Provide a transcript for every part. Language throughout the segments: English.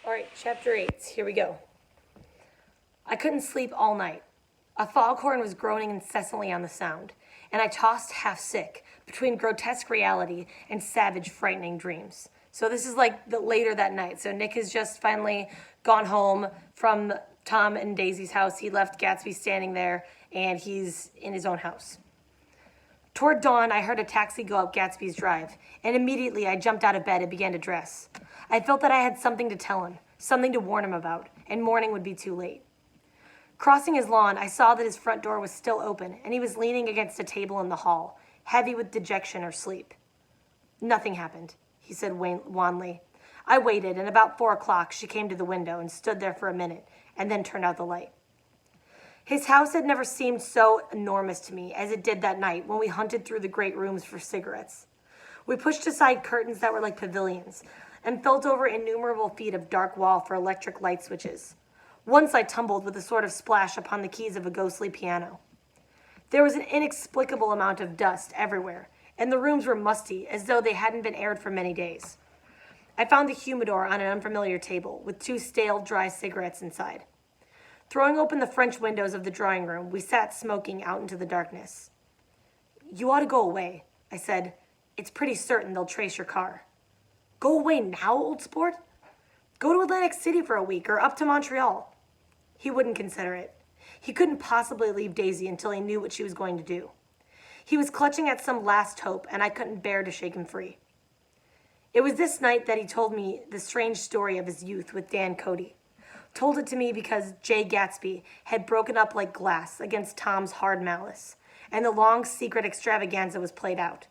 All right, chapter 8. Here we go. I couldn't sleep all night. A foghorn was groaning incessantly on the sound, and I tossed half sick between grotesque reality and savage, frightening dreams. So this is like the later that night. So Nick has just finally gone home from Tom and Daisy's house. He left Gatsby standing there, and he's in his own house. Toward dawn, I heard a taxi go up Gatsby's drive, and immediately I jumped out of bed and began to dress. I felt that I had something to tell him, something to warn him about, and morning would be too late. Crossing his lawn, I saw that his front door was still open, and he was leaning against a table in the hall, heavy with dejection or sleep. Nothing happened, he said wanly. I waited, and about 4 o'clock she came to the window and stood there for a minute, and then turned out the light. His house had never seemed so enormous to me as it did that night when we hunted through the great rooms for cigarettes. We pushed aside curtains that were like pavilions and felt over innumerable feet of dark wall for electric light switches. Once I tumbled with a sort of splash upon the keys of a ghostly piano. There was an inexplicable amount of dust everywhere, and the rooms were musty as though they hadn't been aired for many days. I found the humidor on an unfamiliar table with 2 stale, dry cigarettes inside. Throwing open the French windows of the drawing room, we sat smoking out into the darkness. "You ought to go away," I said. "It's pretty certain they'll trace your car." "Go away now, old sport? Go to Atlantic City for a week or up to Montreal." He wouldn't consider it. He couldn't possibly leave Daisy until he knew what she was going to do. He was clutching at some last hope, and I couldn't bear to shake him free. It was this night that he told me the strange story of his youth with Dan Cody. Told it to me because Jay Gatsby had broken up like glass against Tom's hard malice, and the long secret extravaganza was played out.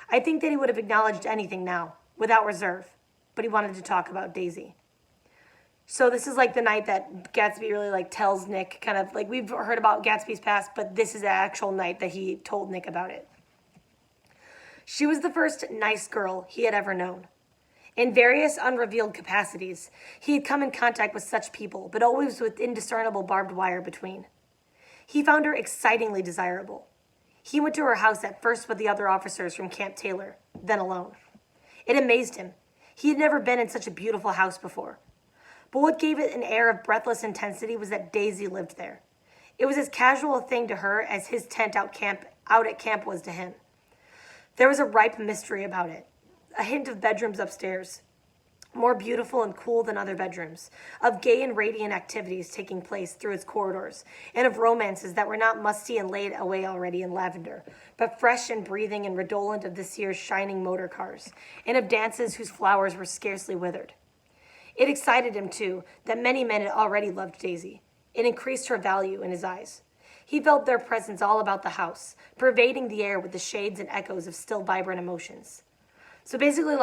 I think that he would have acknowledged anything now, without reserve, but he wanted to talk about Daisy. So this is like the night that Gatsby really tells Nick, kind of like we've heard about Gatsby's past, but this is the actual night that he told Nick about it. She was the first nice girl he had ever known. In various unrevealed capacities, he had come in contact with such people, but always with indiscernible barbed wire between. He found her excitingly desirable. He went to her house at first with the other officers from Camp Taylor, then alone. It amazed him. He had never been in such a beautiful house before. But what gave it an air of breathless intensity was that Daisy lived there. It was as casual a thing to her as his tent out at camp was to him. There was a ripe mystery about it. A hint of bedrooms upstairs, more beautiful and cool than other bedrooms, of gay and radiant activities taking place through its corridors, and of romances that were not musty and laid away already in lavender, but fresh and breathing and redolent of this year's shining motor cars, and of dances whose flowers were scarcely withered. It excited him, too, that many men had already loved Daisy. It increased her value in his eyes. He felt their presence all about the house, pervading the air with the shades and echoes of still vibrant emotions. So basically,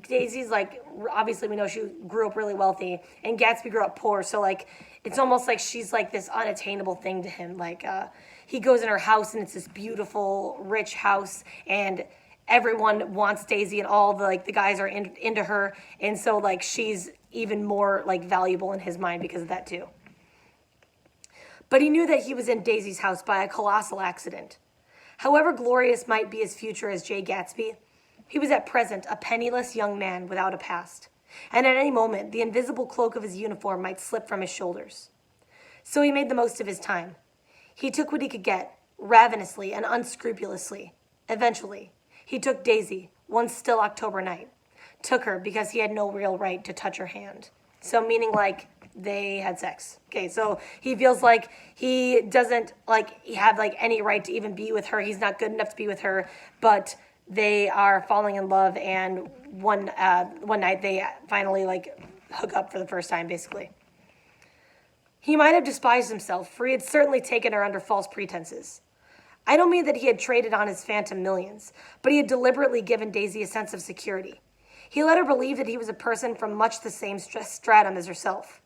Daisy's, obviously we know she grew up really wealthy, and Gatsby grew up poor, so, it's almost like she's, this unattainable thing to him. He goes in her house, and it's this beautiful, rich house, and everyone wants Daisy, and all the guys are into her, and so, she's even more, valuable in his mind because of that, too. But he knew that he was in Daisy's house by a colossal accident. However glorious might be his future as Jay Gatsby, he was at present a penniless young man without a past, and at any moment the invisible cloak of his uniform might slip from his shoulders. So he made the most of his time. He took what he could get, ravenously and unscrupulously. Eventually, he took Daisy, one still October night. Took her because he had no real right to touch her hand. So meaning they had sex. Okay, so he feels like he doesn't have any right to even be with her. He's not good enough to be with her, but they are falling in love, and one night they finally hook up for the first time, basically. He might have despised himself, for he had certainly taken her under false pretenses. I don't mean that he had traded on his phantom millions, but he had deliberately given Daisy a sense of security. He let her believe that he was a person from much the same stratum as herself,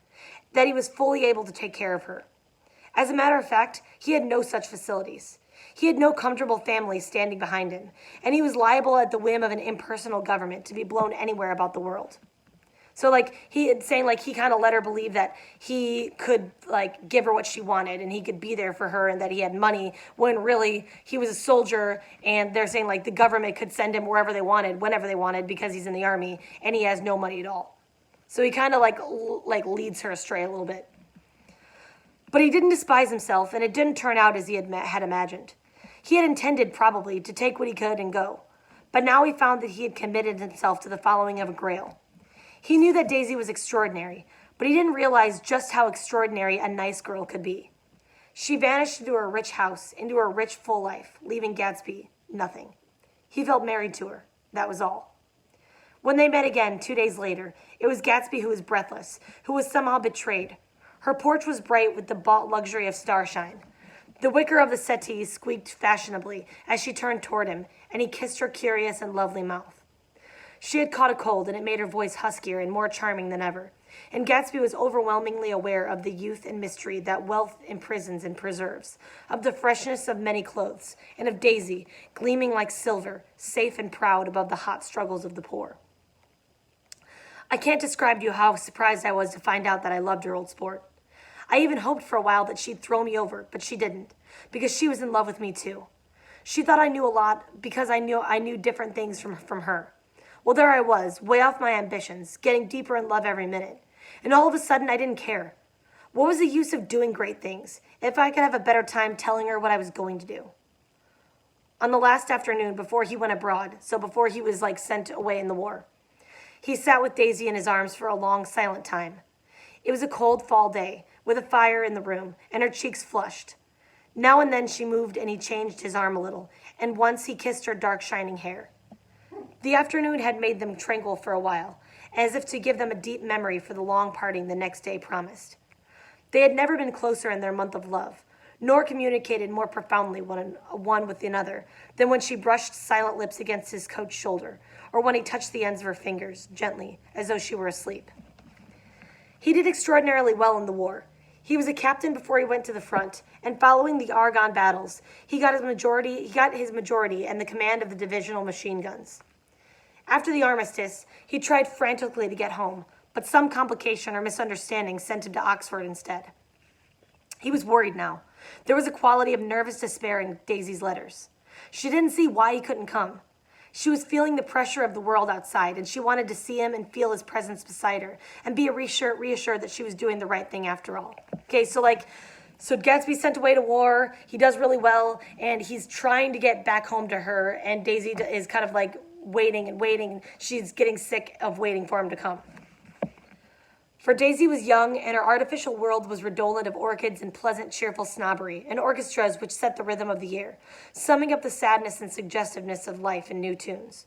that he was fully able to take care of her. As a matter of fact, he had no such facilities. He had no comfortable family standing behind him, and he was liable at the whim of an impersonal government to be blown anywhere about the world. So, he had saying, he kind of let her believe that he could, give her what she wanted, and he could be there for her, and that he had money, when really he was a soldier, and they're saying, the government could send him wherever they wanted, whenever they wanted, because he's in the army, and he has no money at all. So he kind of like leads her astray a little bit. But he didn't despise himself, and it didn't turn out as he had imagined. He had intended, probably, to take what he could and go. But now he found that he had committed himself to the following of a grail. He knew that Daisy was extraordinary, but he didn't realize just how extraordinary a nice girl could be. She vanished into her rich house, into her rich, full life, leaving Gatsby nothing. He felt married to her. That was all. When they met again 2 days later, it was Gatsby who was breathless, who was somehow betrayed. Her porch was bright with the bought luxury of starshine. The wicker of the settee squeaked fashionably as she turned toward him, and he kissed her curious and lovely mouth. She had caught a cold, and it made her voice huskier and more charming than ever. And Gatsby was overwhelmingly aware of the youth and mystery that wealth imprisons and preserves, of the freshness of many clothes, and of Daisy, gleaming like silver, safe and proud above the hot struggles of the poor. I can't describe to you how surprised I was to find out that I loved her, old sport. I even hoped for a while that she'd throw me over, but she didn't, because she was in love with me too. She thought I knew a lot because I knew different things from her. Well, there I was, way off my ambitions, getting deeper in love every minute. And all of a sudden, I didn't care. What was the use of doing great things if I could have a better time telling her what I was going to do? On the last afternoon before he went abroad, so before he was sent away in the war, he sat with Daisy in his arms for a long, silent time. It was a cold fall day, with a fire in the room, and her cheeks flushed. Now and then she moved and he changed his arm a little, and once he kissed her dark, shining hair. The afternoon had made them tranquil for a while, as if to give them a deep memory for the long parting the next day promised. They had never been closer in their month of love, nor communicated more profoundly one with another than when she brushed silent lips against his coat shoulder, or when he touched the ends of her fingers, gently, as though she were asleep. He did extraordinarily well in the war. He was a captain before he went to the front, and following the Argonne battles, he got his majority and the command of the divisional machine guns. After the armistice, he tried frantically to get home, but some complication or misunderstanding sent him to Oxford instead. He was worried now. There was a quality of nervous despair in Daisy's letters. She didn't see why he couldn't come. She was feeling the pressure of the world outside, and she wanted to see him and feel his presence beside her, and be reassured that she was doing the right thing after all. Okay, so Gatsby's sent away to war, he does really well, and he's trying to get back home to her, and Daisy is kind of waiting and waiting. She's getting sick of waiting for him to come. For Daisy was young, and her artificial world was redolent of orchids and pleasant, cheerful snobbery, and orchestras which set the rhythm of the year, summing up the sadness and suggestiveness of life in new tunes.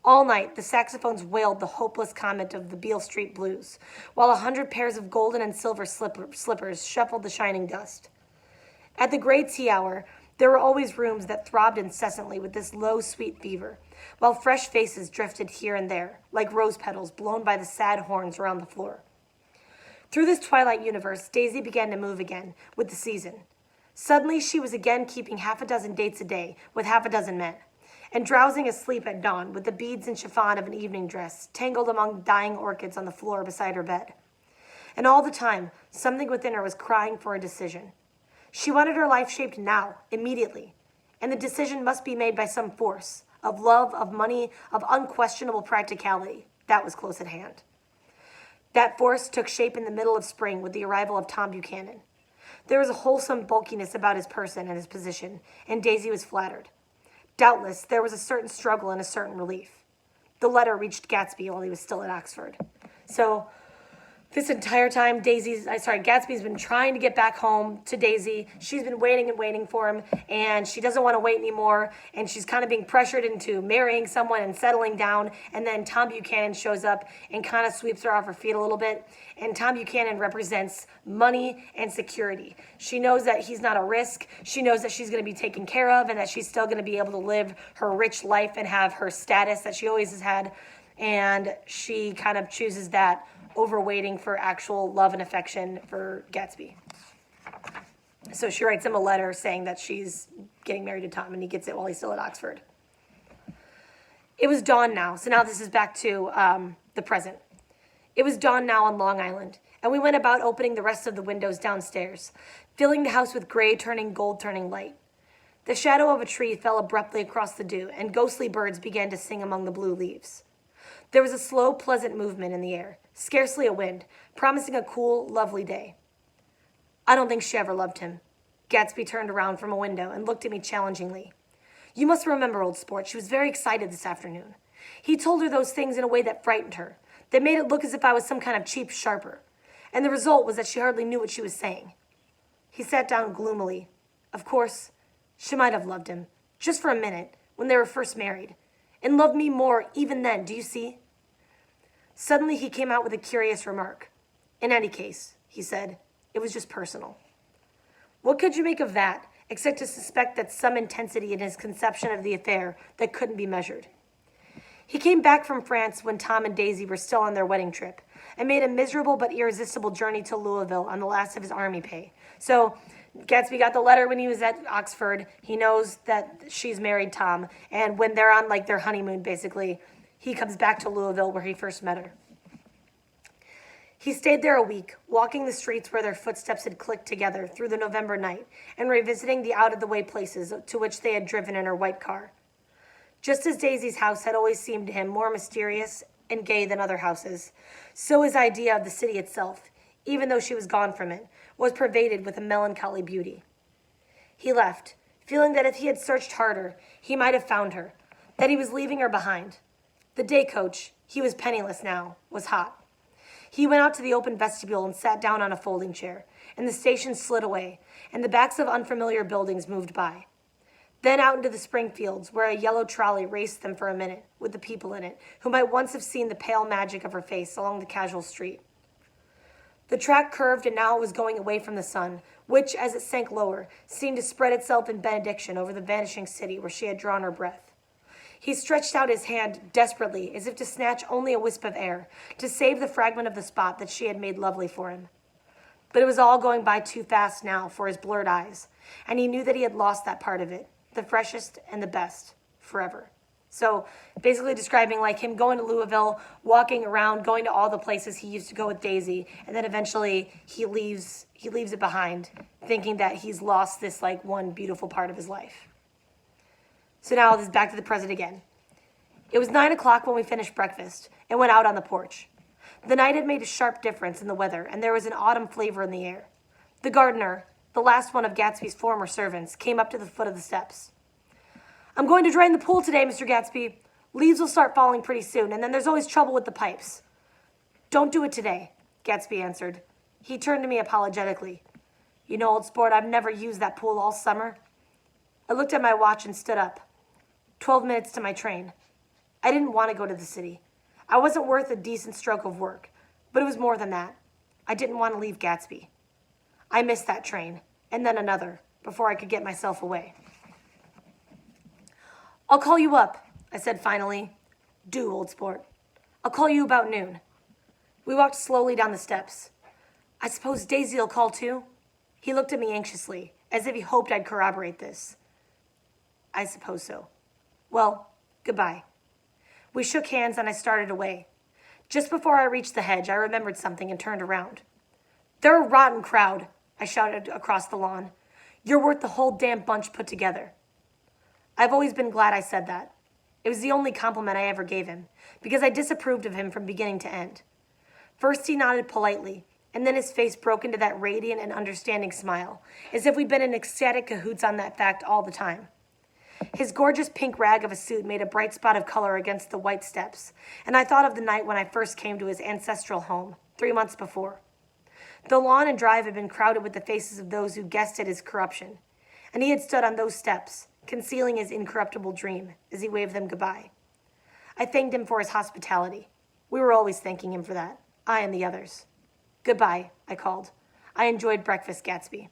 All night, the saxophones wailed the hopeless comment of the Beale Street Blues, while 100 pairs of golden and silver slippers shuffled the shining dust. At the great tea hour, there were always rooms that throbbed incessantly with this low, sweet fever, while fresh faces drifted here and there, like rose petals blown by the sad horns around the floor. Through this twilight universe, Daisy began to move again, with the season. Suddenly, she was again keeping half a dozen dates a day with half a dozen men, and drowsing asleep at dawn with the beads and chiffon of an evening dress tangled among dying orchids on the floor beside her bed. And all the time, something within her was crying for a decision. She wanted her life shaped now, immediately, and the decision must be made by some force, of love, of money, of unquestionable practicality. That was close at hand. That force took shape in the middle of spring with the arrival of Tom Buchanan. There was a wholesome bulkiness about his person and his position, and Daisy was flattered. Doubtless, there was a certain struggle and a certain relief. The letter reached Gatsby while he was still at Oxford. So, this entire time, Gatsby's been trying to get back home to Daisy. She's been waiting and waiting for him, and she doesn't want to wait anymore, and she's kind of being pressured into marrying someone and settling down, and then Tom Buchanan shows up and kind of sweeps her off her feet a little bit, and Tom Buchanan represents money and security. She knows that he's not a risk. She knows that she's going to be taken care of, and that she's still going to be able to live her rich life and have her status that she always has had, and she kind of chooses that over waiting for actual love and affection for Gatsby. So she writes him a letter saying that she's getting married to Tom, and he gets it while he's still at Oxford. It was dawn now, so now this is back to the present. It was dawn now on Long Island, and we went about opening the rest of the windows downstairs, filling the house with gray turning, gold turning light. The shadow of a tree fell abruptly across the dew, and ghostly birds began to sing among the blue leaves. There was a slow, pleasant movement in the air, Scarcely a wind, promising a cool, lovely day. I don't think she ever loved him. Gatsby turned around from a window and looked at me challengingly. You must remember, old sport, she was very excited this afternoon. He told her those things in a way that frightened her, that made it look as if I was some kind of cheap sharper. And the result was that she hardly knew what she was saying. He sat down gloomily. Of course, she might have loved him, just for a minute, when they were first married, and loved me more even then, do you see? Suddenly he came out with a curious remark. In any case, he said, it was just personal. What could you make of that, except to suspect that some intensity in his conception of the affair that couldn't be measured? He came back from France when Tom and Daisy were still on their wedding trip, and made a miserable but irresistible journey to Louisville on the last of his army pay. So Gatsby got the letter when he was at Oxford. He knows that she's married Tom, and when they're on like their honeymoon, basically, he comes back to Louisville where he first met her. He stayed there a week, walking the streets where their footsteps had clicked together through the November night and revisiting the out-of-the-way places to which they had driven in her white car. Just as Daisy's house had always seemed to him more mysterious and gay than other houses, so his idea of the city itself, even though she was gone from it, was pervaded with a melancholy beauty. He left, feeling that if he had searched harder, he might have found her, that he was leaving her behind. The day coach, he was penniless now, was hot. He went out to the open vestibule and sat down on a folding chair, and the station slid away, and the backs of unfamiliar buildings moved by. Then out into the spring fields, where a yellow trolley raced them for a minute, with the people in it, who might once have seen the pale magic of her face along the casual street. The track curved, and now it was going away from the sun, which, as it sank lower, seemed to spread itself in benediction over the vanishing city where she had drawn her breath. He stretched out his hand desperately, as if to snatch only a wisp of air, to save the fragment of the spot that she had made lovely for him. But it was all going by too fast now for his blurred eyes, and he knew that he had lost that part of it, the freshest and the best, forever. So basically describing like him going to Louisville, walking around, going to all the places he used to go with Daisy, and then eventually he leaves it behind, thinking that he's lost this like one beautiful part of his life. So now this is back to the present again. It was 9 o'clock when we finished breakfast and went out on the porch. The night had made a sharp difference in the weather, and there was an autumn flavor in the air. The gardener, the last one of Gatsby's former servants, came up to the foot of the steps. I'm going to drain the pool today, Mr. Gatsby. Leaves will start falling pretty soon, and then there's always trouble with the pipes. Don't do it today, Gatsby answered. He turned to me apologetically. You know, old sport, I've never used that pool all summer. I looked at my watch and stood up. 12 minutes to my train. I didn't want to go to the city. I wasn't worth a decent stroke of work, but it was more than that. I didn't want to leave Gatsby. I missed that train, and then another, before I could get myself away. I'll call you up, I said finally. Do, old sport. I'll call you about noon. We walked slowly down the steps. I suppose Daisy'll call too? He looked at me anxiously, as if he hoped I'd corroborate this. I suppose so. Well, goodbye. We shook hands and I started away. Just before I reached the hedge, I remembered something and turned around. They're a rotten crowd, I shouted across the lawn. You're worth the whole damn bunch put together. I've always been glad I said that. It was the only compliment I ever gave him, because I disapproved of him from beginning to end. First he nodded politely, and then his face broke into that radiant and understanding smile, as if we'd been in ecstatic cahoots on that fact all the time. His gorgeous pink rag of a suit made a bright spot of color against the white steps, and I thought of the night when I first came to his ancestral home, 3 months before. The lawn and drive had been crowded with the faces of those who guessed at his corruption, and he had stood on those steps, concealing his incorruptible dream as he waved them goodbye. I thanked him for his hospitality. We were always thanking him for that, I and the others. Goodbye, I called. I enjoyed breakfast, Gatsby.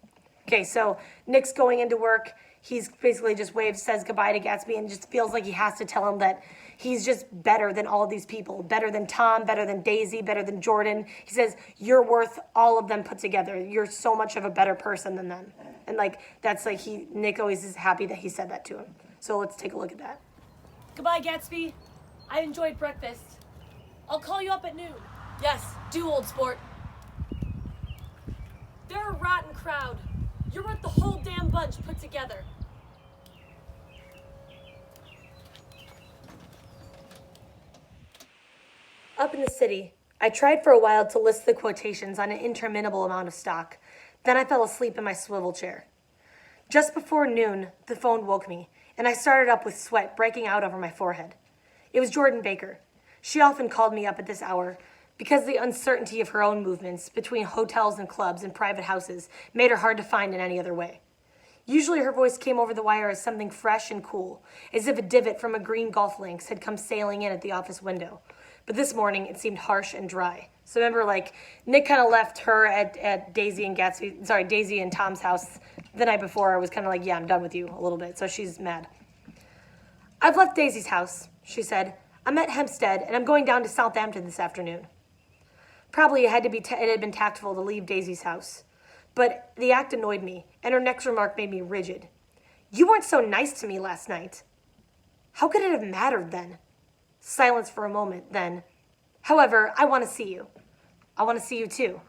Okay, so Nick's going into work. He's basically just says goodbye to Gatsby and just feels like he has to tell him that he's just better than all these people, better than Tom, better than Daisy, better than Jordan. He says, you're worth all of them put together. You're so much of a better person than them. And that's Nick always is happy that he said that to him. So let's take a look at that. Goodbye, Gatsby. I enjoyed breakfast. I'll call you up at noon. Yes, do, old sport. They're a rotten crowd. You're worth the whole damn bunch put together. Up in the city, I tried for a while to list the quotations on an interminable amount of stock. Then I fell asleep in my swivel chair. Just before noon, the phone woke me, and I started up with sweat breaking out over my forehead. It was Jordan Baker. She often called me up at this hour because the uncertainty of her own movements between hotels and clubs and private houses made her hard to find in any other way. Usually her voice came over the wire as something fresh and cool, as if a divot from a green golf links had come sailing in at the office window. But this morning, it seemed harsh and dry. So remember, Nick kind of left her at Daisy and Tom's house the night before. I was kind of like, yeah, I'm done with you a little bit. So she's mad. I've left Daisy's house, she said. I'm at Hempstead, and I'm going down to Southampton this afternoon. Probably it had been tactful to leave Daisy's house. But the act annoyed me, and her next remark made me rigid. You weren't so nice to me last night. How could it have mattered then? Silence for a moment, then. However, I want to see you. I want to see you too.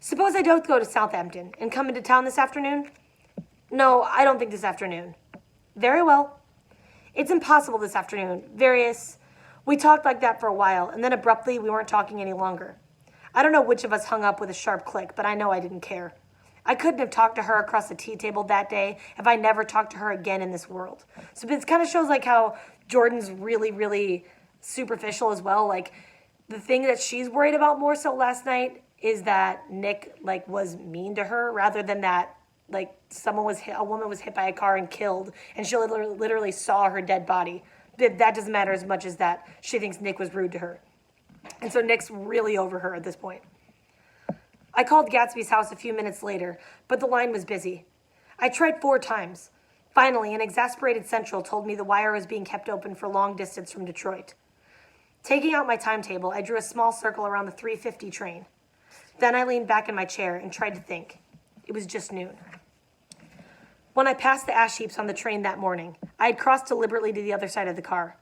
Suppose I don't go to Southampton and come into town this afternoon? No, I don't think this afternoon. Very well. It's impossible this afternoon. We talked like that for a while, and then abruptly we weren't talking any longer. I don't know which of us hung up with a sharp click, but I know I didn't care. I couldn't have talked to her across the tea table that day if I never talked to her again in this world. So it kind of shows how Jordan's really, really superficial as well. The thing that she's worried about more so last night is that Nick was mean to her rather than that a woman was hit by a car and killed and she literally saw her dead body. That doesn't matter as much as that she thinks Nick was rude to her. And so Nick's really over her at this point. I called Gatsby's house a few minutes later, but the line was busy. I tried 4 times. Finally, an exasperated central told me the wire was being kept open for long distance from Detroit. Taking out my timetable, I drew a small circle around the 3:50 train. Then I leaned back in my chair and tried to think. It was just noon. When I passed the ash heaps on the train that morning, I had crossed deliberately to the other side of the car.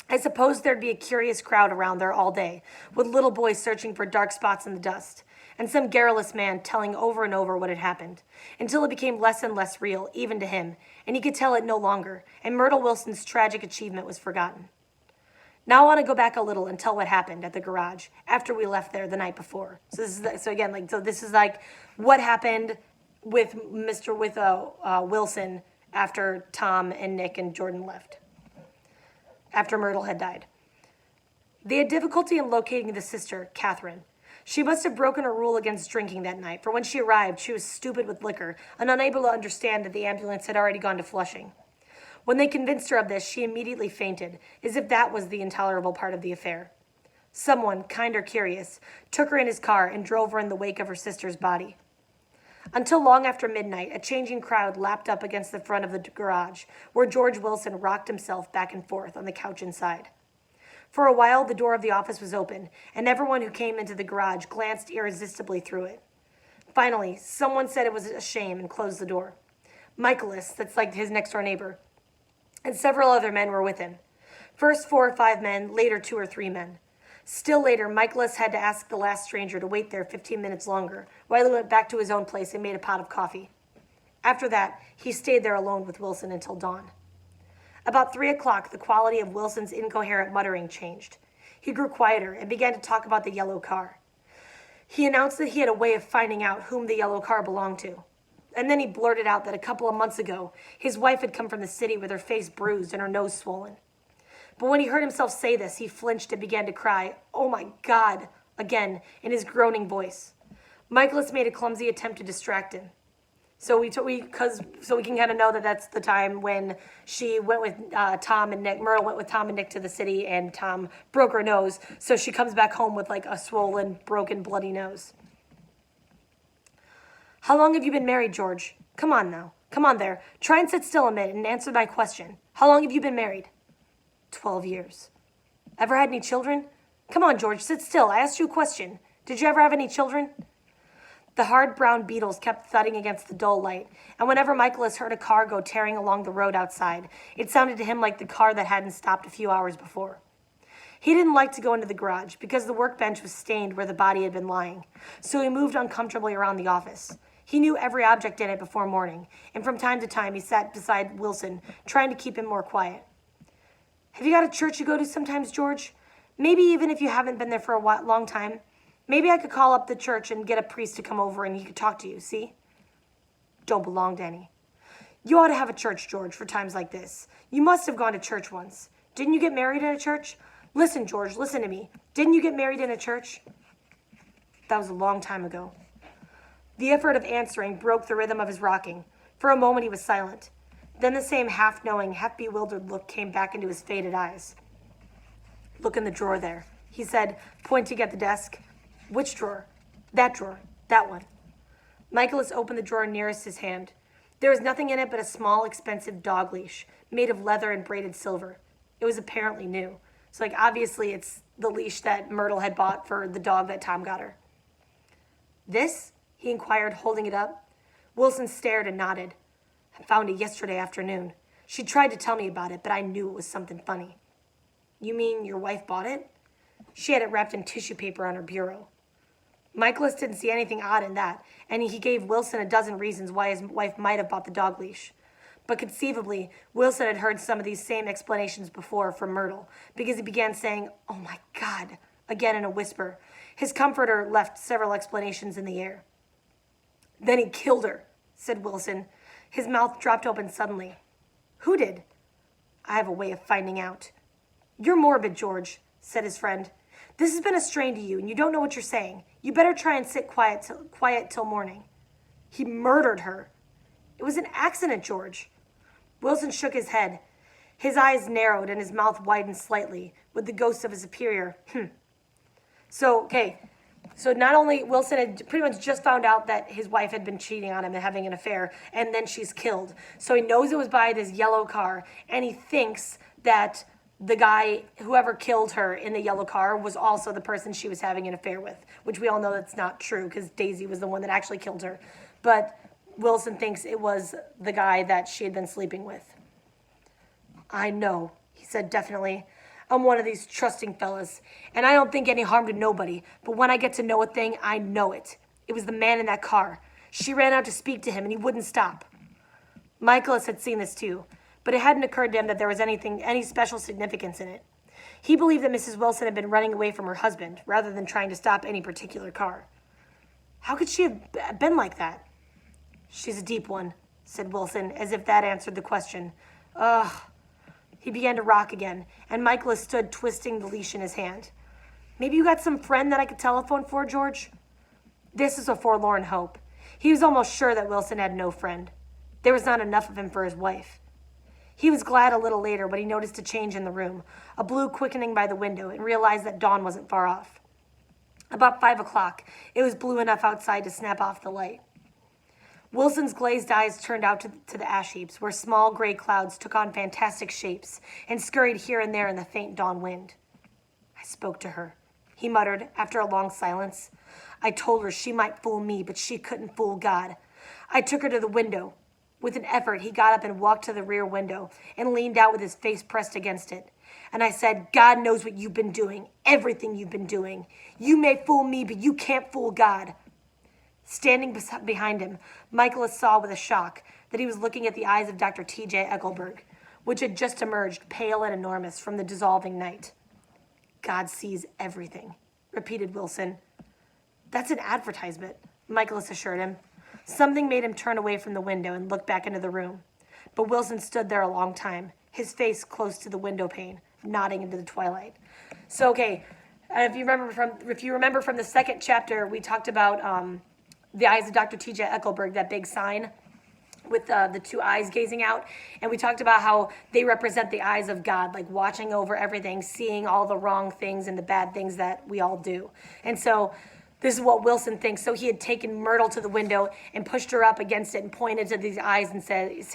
I supposed there'd be a curious crowd around there all day, with little boys searching for dark spots in the dust, and some garrulous man telling over and over what had happened, until it became less and less real, even to him, and he could tell it no longer, and Myrtle Wilson's tragic achievement was forgotten. Now I want to go back a little and tell what happened at the garage after we left there the night before. So this is what happened with Wilson after Tom and Nick and Jordan left, after Myrtle had died. They had difficulty in locating the sister, Catherine. She must have broken her rule against drinking that night, for when she arrived, she was stupid with liquor and unable to understand that the ambulance had already gone to Flushing. When they convinced her of this, she immediately fainted, as if that was the intolerable part of the affair. Someone, kind or curious, took her in his car and drove her in the wake of her sister's body. Until long after midnight, a changing crowd lapped up against the front of the garage, where George Wilson rocked himself back and forth on the couch inside. For a while, the door of the office was open, and everyone who came into the garage glanced irresistibly through it. Finally, someone said it was a shame and closed the door. Michaelis, that's his next-door neighbor, and several other men were with him. First 4 or 5 men, later 2 or 3 men. Still later, Michaelis had to ask the last stranger to wait there 15 minutes longer, while he went back to his own place and made a pot of coffee. After that, he stayed there alone with Wilson until dawn. About 3 o'clock, the quality of Wilson's incoherent muttering changed. He grew quieter and began to talk about the yellow car. He announced that he had a way of finding out whom the yellow car belonged to. And then he blurted out that a couple of months ago, his wife had come from the city with her face bruised and her nose swollen. But when he heard himself say this, he flinched and began to cry, "Oh my God," again, in his groaning voice. Michaelis made a clumsy attempt to distract him. So we can kind of know that that's the time when she went with Tom and Nick. Myrtle went with Tom and Nick to the city, and Tom broke her nose. So she comes back home with a swollen, broken, bloody nose. "How long have you been married, George? Come on now. Come on there. Try and sit still a minute and answer my question. How long have you been married?" 12 years. "Ever had any children?" "Come on, George, sit still. I asked you a question. Did you ever have any children?" The hard brown beetles kept thudding against the dull light, and whenever Michaelis heard a car go tearing along the road outside, it sounded to him like the car that hadn't stopped a few hours before. He didn't like to go into the garage because the workbench was stained where the body had been lying, so he moved uncomfortably around the office. He knew every object in it before morning, and from time to time he sat beside Wilson, trying to keep him more quiet. "Have you got a church you go to sometimes, George? Maybe even if you haven't been there for a long time, maybe I could call up the church and get a priest to come over and he could talk to you, see? Don't belong to any. You ought to have a church, George, for times like this. You must have gone to church once. Didn't you get married in a church? Listen, George, listen to me. Didn't you get married in a church? That was a long time ago. The effort of answering broke the rhythm of his rocking. For a moment he was silent. Then the same half-knowing, half-bewildered look came back into his faded eyes. Look in the drawer there, he said, pointing at the desk. Which drawer? That drawer. That one. Michaelis opened the drawer nearest his hand. There was nothing in it but a small, expensive dog leash, made of leather and braided silver. It was apparently new. So, obviously it's the leash that Myrtle had bought for the dog that Tom got her. This? He inquired, holding it up. Wilson stared and nodded. I found it yesterday afternoon. She tried to tell me about it, but I knew it was something funny. You mean your wife bought it? She had it wrapped in tissue paper on her bureau. Michaelis didn't see anything odd in that, and he gave Wilson a dozen reasons why his wife might have bought the dog leash. But conceivably, Wilson had heard some of these same explanations before from Myrtle, because he began saying, "Oh my God," again in a whisper. His comforter left several explanations in the air. Then he killed her, said Wilson. His mouth dropped open suddenly. Who did? I have a way of finding out. You're morbid, George, said his friend. This has been a strain to you, and you don't know what you're saying. You better try and sit quiet till morning. He murdered her. It was an accident, George. Wilson shook his head. His eyes narrowed and his mouth widened slightly, with the ghost of a superior. So not only Wilson had pretty much just found out that his wife had been cheating on him and having an affair, and then she's killed. So he knows it was by this yellow car, and he thinks that the guy, whoever killed her in the yellow car, was also the person she was having an affair with, which we all know that's not true because Daisy was the one that actually killed her. But Wilson thinks it was the guy that she had been sleeping with. I know, he said definitely. I'm one of these trusting fellas, and I don't think any harm to nobody, but when I get to know a thing, I know it. It was the man in that car. She ran out to speak to him, and he wouldn't stop. Michaelis had seen this too, but it hadn't occurred to him that there was any special significance in it. He believed that Mrs. Wilson had been running away from her husband, rather than trying to stop any particular car. How could she have been like that? She's a deep one, said Wilson, as if that answered the question. Ugh. He began to rock again, and Michaelis stood twisting the leash in his hand. Maybe you got some friend that I could telephone for, George? This is a forlorn hope. He was almost sure that Wilson had no friend. There was not enough of him for his wife. He was glad a little later when he noticed a change in the room, a blue quickening by the window, and realized that dawn wasn't far off. About 5 o'clock, it was blue enough outside to snap off the light. Wilson's glazed eyes turned out to the ash heaps, where small gray clouds took on fantastic shapes and scurried here and there in the faint dawn wind. I spoke to her, he muttered after a long silence. I told her she might fool me, but she couldn't fool God. I took her to the window. With an effort, he got up and walked to the rear window and leaned out with his face pressed against it. And I said, God knows what you've been doing, everything you've been doing. You may fool me, but you can't fool God. Standing behind him, Michaelis saw with a shock that he was looking at the eyes of Dr. T.J. Eckelberg, which had just emerged, pale and enormous, from the dissolving night. God sees everything, repeated Wilson. That's an advertisement, Michaelis assured him. Something made him turn away from the window and look back into the room. But Wilson stood there a long time, his face close to the window pane, nodding into the twilight. So, if you remember from the second chapter, we talked about the eyes of Dr. T.J. Eckelberg, that big sign with the two eyes gazing out. And we talked about how they represent the eyes of God, like watching over everything, seeing all the wrong things and the bad things that we all do. And so this is what Wilson thinks. So he had taken Myrtle to the window and pushed her up against it and pointed to these eyes and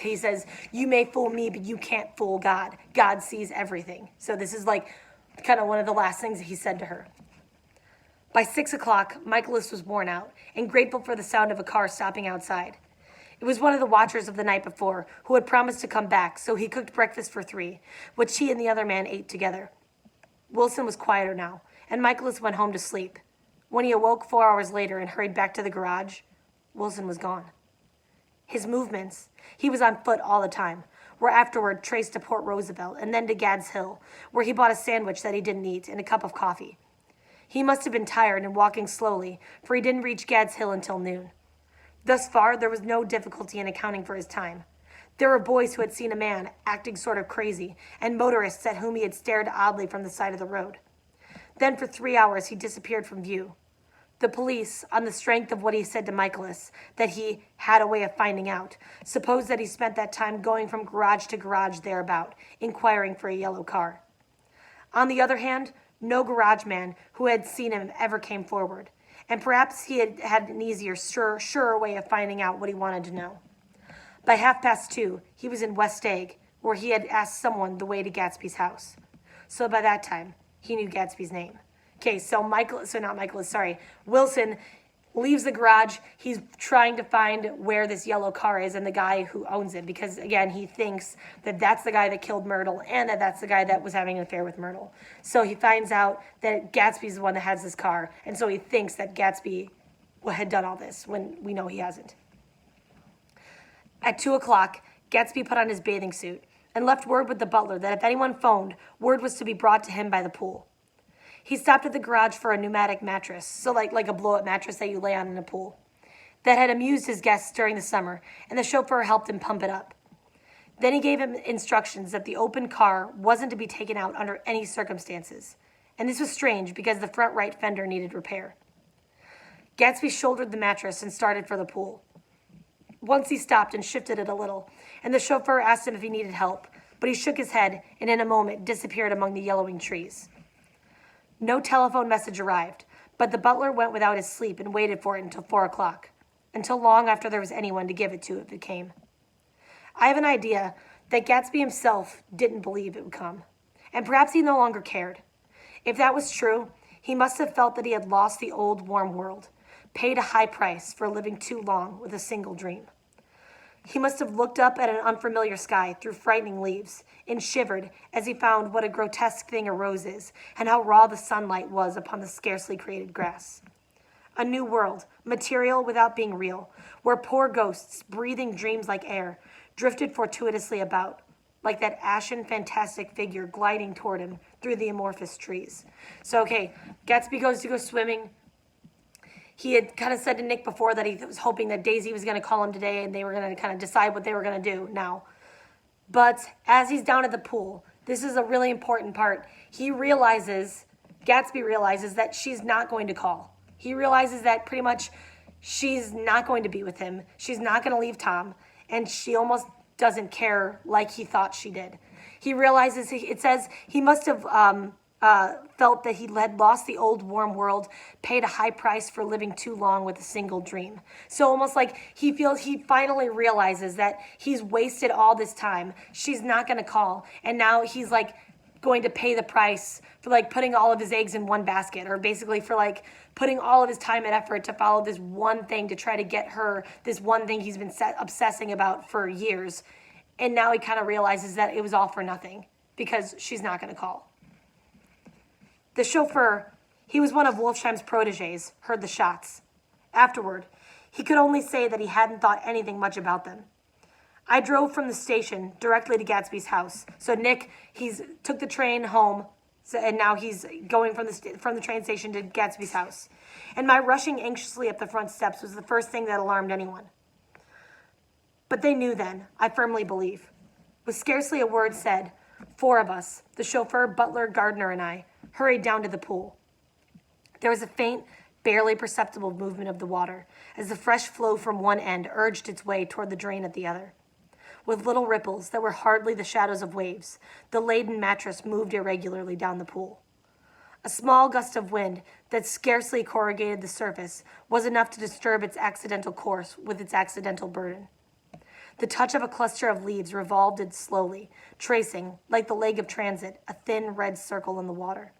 he says, you may fool me, but you can't fool God. God sees everything. So this is like kind of one of the last things that he said to her. By 6 o'clock, Michaelis was worn out and grateful for the sound of a car stopping outside. It was one of the watchers of the night before who had promised to come back, so he cooked breakfast for 3, which he and the other man ate together. Wilson was quieter now, and Michaelis went home to sleep. When he awoke 4 hours later and hurried back to the garage, Wilson was gone. His movements, he was on foot all the time, were afterward traced to Port Roosevelt and then to Gad's Hill, where he bought a sandwich that he didn't eat and a cup of coffee. He must have been tired and walking slowly, for he didn't reach Gad's Hill until noon. Thus far, there was no difficulty in accounting for his time. There were boys who had seen a man acting sort of crazy, and motorists at whom he had stared oddly from the side of the road. Then for 3 hours he disappeared from view. The police, on the strength of what he said to Michaelis, that he had a way of finding out, supposed that he spent that time going from garage to garage thereabout, inquiring for a yellow car. On the other hand, no garage man who had seen him ever came forward, and perhaps he had an easier, surer way of finding out what he wanted to know. By 2:30, he was in West Egg, where he had asked someone the way to Gatsby's house. So by that time, he knew Gatsby's name. Okay, so Wilson leaves the garage. He's trying to find where this yellow car is and the guy who owns it, because, again, he thinks that that's the guy that killed Myrtle and that that's the guy that was having an affair with Myrtle. So he finds out that Gatsby's the one that has this car, and so he thinks that Gatsby had done all this when we know he hasn't. At 2 o'clock, Gatsby put on his bathing suit and left word with the butler that if anyone phoned, word was to be brought to him by the pool. He stopped at the garage for a pneumatic mattress, so like a blow-up mattress that you lay on in a pool, that had amused his guests during the summer, and the chauffeur helped him pump it up. Then he gave him instructions that the open car wasn't to be taken out under any circumstances, and this was strange because the front right fender needed repair. Gatsby shouldered the mattress and started for the pool. Once he stopped and shifted it a little, and the chauffeur asked him if he needed help, but he shook his head and in a moment disappeared among the yellowing trees. No telephone message arrived, but the butler went without his sleep and waited for it until 4 o'clock, until long after there was anyone to give it to if it came. I have an idea that Gatsby himself didn't believe it would come, and perhaps he no longer cared. If that was true, he must have felt that he had lost the old warm world, paid a high price for living too long with a single dream. He must have looked up at an unfamiliar sky through frightening leaves and shivered as he found what a grotesque thing a rose is and how raw the sunlight was upon the scarcely created grass. A new world, material without being real, where poor ghosts, breathing dreams like air, drifted fortuitously about, like that ashen, fantastic figure gliding toward him through the amorphous trees. So, Gatsby goes to go swimming. He had kind of said to Nick before that he was hoping that Daisy was going to call him today and they were going to kind of decide what they were going to do now. But as he's down at the pool, this is a really important part. Gatsby realizes that she's not going to call. He realizes that pretty much she's not going to be with him. She's not going to leave Tom, and she almost doesn't care like he thought she did. He realizes, it says he must have felt that he had lost the old warm world, paid a high price for living too long with a single dream. So almost like he finally realizes that he's wasted all this time. She's not going to call. And now he's like going to pay the price for like putting all of his eggs in one basket, or basically for like putting all of his time and effort to follow this one thing to try to get her this one thing he's been obsessing about for years. And now he kind of realizes that it was all for nothing because she's not going to call. The chauffeur, he was one of Wolfsheim's protégés, heard the shots. Afterward, he could only say that he hadn't thought anything much about them. I drove from the station directly to Gatsby's house. So Nick, took the train home, and now he's going from the train station to Gatsby's house. And my rushing anxiously up the front steps was the first thing that alarmed anyone. But they knew then, I firmly believe. With scarcely a word said, 4 of us, the chauffeur, butler, gardener, and I, hurried down to the pool. There was a faint, barely perceptible movement of the water as the fresh flow from one end urged its way toward the drain at the other. With little ripples that were hardly the shadows of waves, the laden mattress moved irregularly down the pool. A small gust of wind that scarcely corrugated the surface was enough to disturb its accidental course with its accidental burden. The touch of a cluster of leaves revolved it slowly, tracing, like the leg of transit, a thin red circle in the water.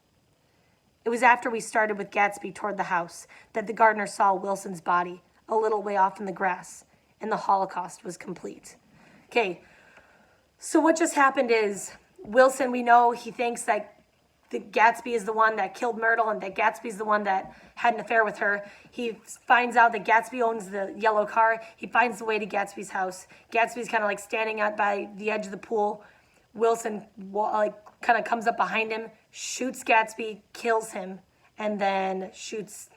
It was after we started with Gatsby toward the house that the gardener saw Wilson's body a little way off in the grass, and the Holocaust was complete. Okay, so what just happened is Wilson, we know he thinks that Gatsby is the one that killed Myrtle and that Gatsby's the one that had an affair with her. He finds out that Gatsby owns the yellow car. He finds the way to Gatsby's house. Gatsby's kind of like standing out by the edge of the pool. Wilson like kind of comes up behind him, shoots Gatsby, kills him, and then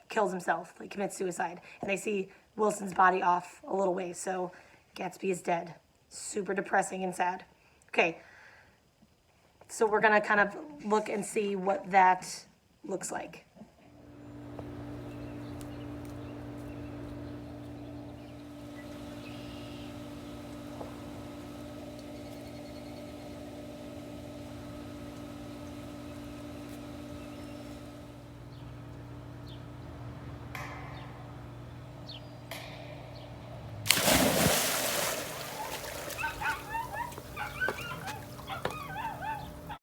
kills himself, like commits suicide. And they see Wilson's body off a little ways, so Gatsby is dead. Super depressing and sad. Okay, so we're gonna kind of look and see what that looks like.